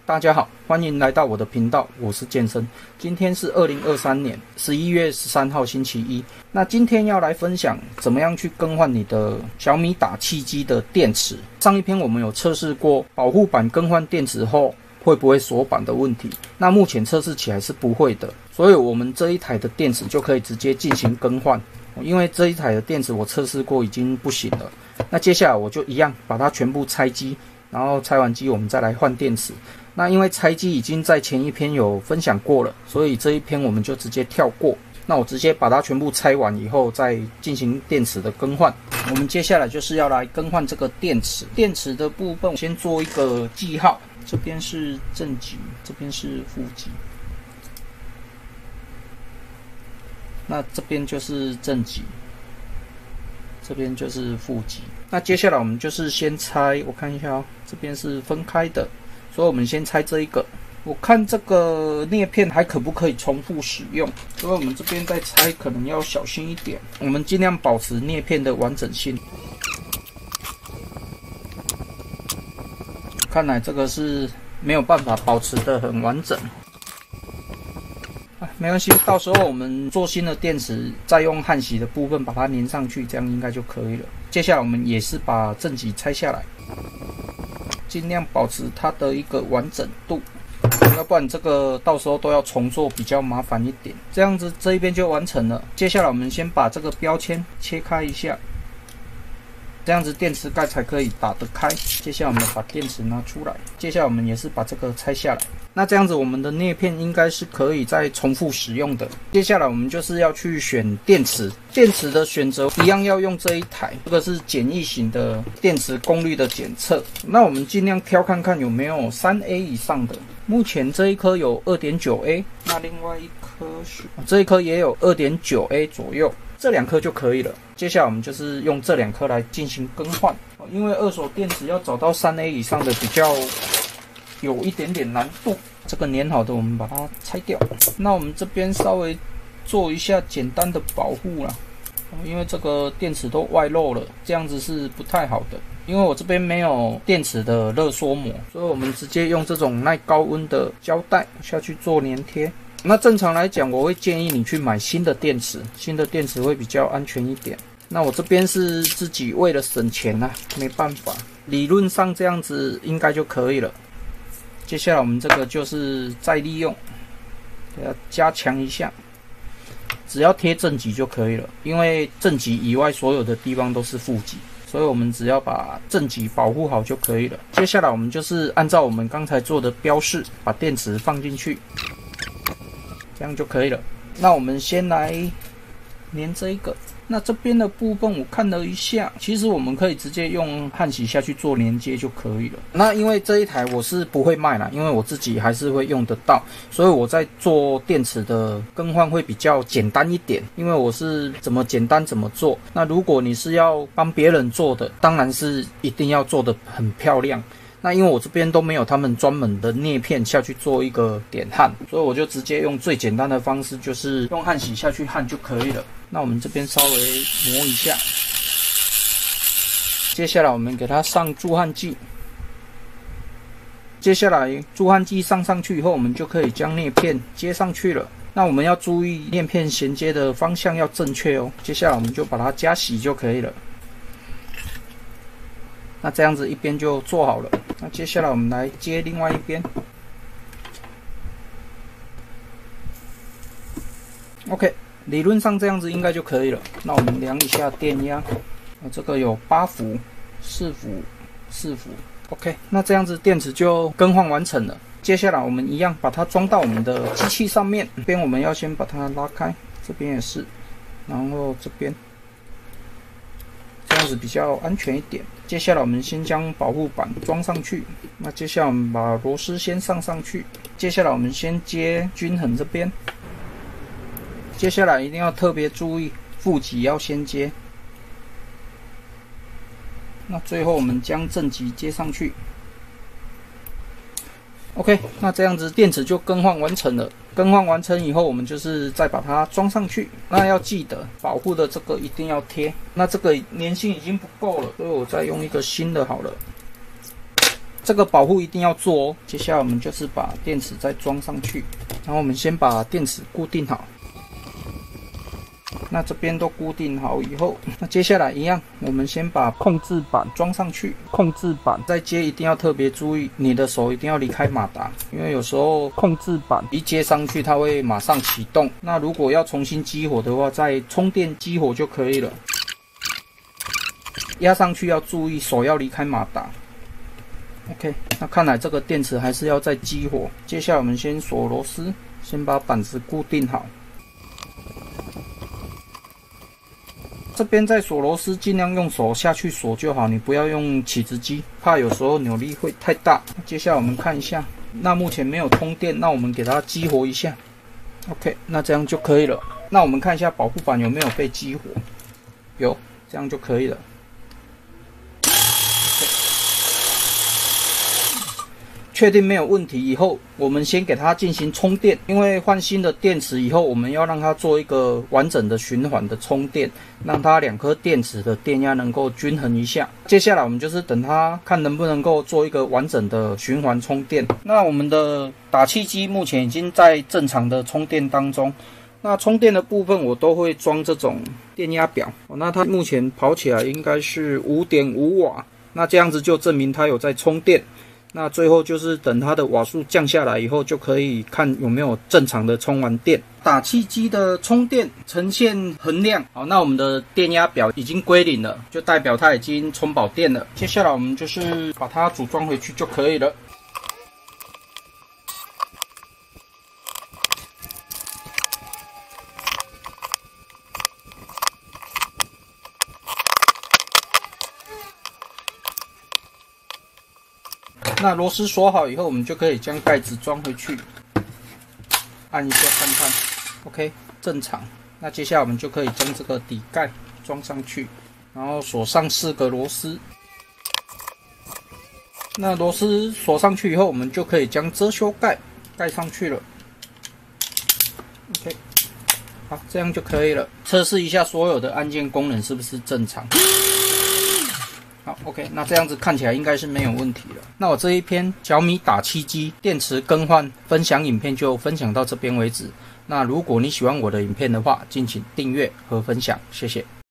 大家好，欢迎来到我的频道，我是健身。今天是2023年11月13号星期一。那今天要来分享怎么样去更换你的小米打气机的电池。上一篇我们有测试过保护板更换电池后会不会锁板的问题，那目前测试起来是不会的，所以我们这一台的电池就可以直接进行更换。因为这一台的电池我测试过已经不行了，那接下来我就一样把它全部拆机，然后拆完机我们再来换电池。那因为拆机已经在前一篇有分享过了，所以这一篇我们就直接跳过。那我直接把它全部拆完以后再进行电池的更换。我们接下来就是要来更换这个电池。电池的部分我先做一个记号，这边是正极，这边是负极。那这边就是正极，这边就是负极。那接下来我们就是先拆，我看一下哦，这边是分开的。所以我们先拆这一个，我看这个镊片还可不可以重复使用，所以我们这边再拆可能要小心一点，我们尽量保持镊片的完整性。看来这个是没有办法保持得很完整，没关系，到时候我们做新的电池再用焊锡的部分把它粘上去，这样应该就可以了。接下来我们也是把正极拆下来，尽量保持它的一个完整度，要不然这个到时候都要重做，比较麻烦一点。这样子这一边就完成了。接下来我们先把这个标签切开一下，这样子电池盖才可以打得开。接下来我们把电池拿出来，接下来我们也是把这个拆下来。那这样子我们的镊片应该是可以再重复使用的。接下来我们就是要去选电池，电池的选择一样要用这一台，这个是简易型的电池功率的检测。那我们尽量挑看看有没有 3A 以上的，目前这一颗有 2.9A， 那另外一颗是这一颗也有 2.9A 左右，这两颗就可以了。接下来我们就是用这两颗来进行更换，因为二手电池要找到 3A 以上的比较有一点点难度。这个粘好的我们把它拆掉。那我们这边稍微做一下简单的保护啦，因为这个电池都外露了，这样子是不太好的。因为我这边没有电池的热缩膜，所以我们直接用这种耐高温的胶带下去做粘贴。那正常来讲，我会建议你去买新的电池，新的电池会比较安全一点。那我这边是自己为了省钱啊，没办法，理论上这样子应该就可以了。接下来我们这个就是再利用，给它加强一下，只要贴正极就可以了，因为正极以外所有的地方都是负极，所以我们只要把正极保护好就可以了。接下来我们就是按照我们刚才做的标示，把电池放进去，这样就可以了。那我们先来粘这一个。那这边的部分我看了一下，其实我们可以直接用焊锡下去做连接就可以了。那因为这一台我是不会卖啦，因为我自己还是会用得到，所以我在做电池的更换会比较简单一点，因为我是怎么简单怎么做。那如果你是要帮别人做的，当然是一定要做得很漂亮。那因为我这边都没有他们专门的镊片下去做一个点焊，所以我就直接用最简单的方式，就是用焊锡下去焊就可以了。那我们这边稍微磨一下，接下来我们给它上助焊剂。接下来助焊剂上去以后，我们就可以将镊片接上去了。那我们要注意镊片衔接的方向要正确哦。接下来我们就把它加洗就可以了。那这样子一边就做好了。那接下来我们来接另外一边。OK， 理论上这样子应该就可以了。那我们量一下电压，这个有8伏、4伏、4伏。OK， 那这样子电池就更换完成了。接下来我们一样把它装到我们的机器上面。这边我们要先把它拉开，这边也是，然后这边。这样子比较安全一点。接下来我们先将保护板装上去，那接下来我们把螺丝先上去，接下来我们先接均衡这边，接下来一定要特别注意负极要先接，那最后我们将正极接上去。OK， 那这样子电池就更换完成了。更换完成以后，我们就是再把它装上去。那要记得保护的这个一定要贴。那这个粘性已经不够了，所以我再用一个新的好了。这个保护一定要做哦。接下来我们就是把电池再装上去，然后我们先把电池固定好。那这边都固定好以后，那接下来一样，我们先把控制板装上去。控制板再接一定要特别注意，你的手一定要离开马达，因为有时候控制板一接上去，它会马上启动。那如果要重新激活的话，再充电激活就可以了。压上去要注意手要离开马达。OK， 那看来这个电池还是要再激活。接下来我们先锁螺丝，先把板子固定好。这边在锁螺丝，尽量用手下去锁就好，你不要用起子机，怕有时候扭力会太大。接下来我们看一下，那目前没有通电，那我们给它激活一下。OK， 那这样就可以了。那我们看一下保护板有没有被激活，有，这样就可以了。确定没有问题以后，我们先给它进行充电，因为换新的电池以后，我们要让它做一个完整的循环的充电，让它2颗电池的电压能够均衡一下。接下来我们就是等它看能不能够做一个完整的循环充电。那我们的打气机目前已经在正常的充电当中。那充电的部分我都会装这种电压表，那它目前跑起来应该是 5.5 瓦，那这样子就证明它有在充电。那最后就是等它的瓦数降下来以后，就可以看有没有正常的充完电。打气机的充电呈现恒亮，好，那我们的电压表已经归零了，就代表它已经充饱电了。接下来我们就是把它组装回去就可以了。那螺丝锁好以后，我们就可以将盖子装回去，按一下看看 ，OK， 正常。那接下来我们就可以将这个底盖装上去，然后锁上4个螺丝。那螺丝锁上去以后，我们就可以将遮羞盖盖上去了。OK， 好，这样就可以了。测试一下所有的按键功能是不是正常。好 ，OK， 那这样子看起来应该是没有问题了。那我这一篇小米打气机电池更换分享影片就分享到这边为止。那如果你喜欢我的影片的话，敬请订阅和分享，谢谢。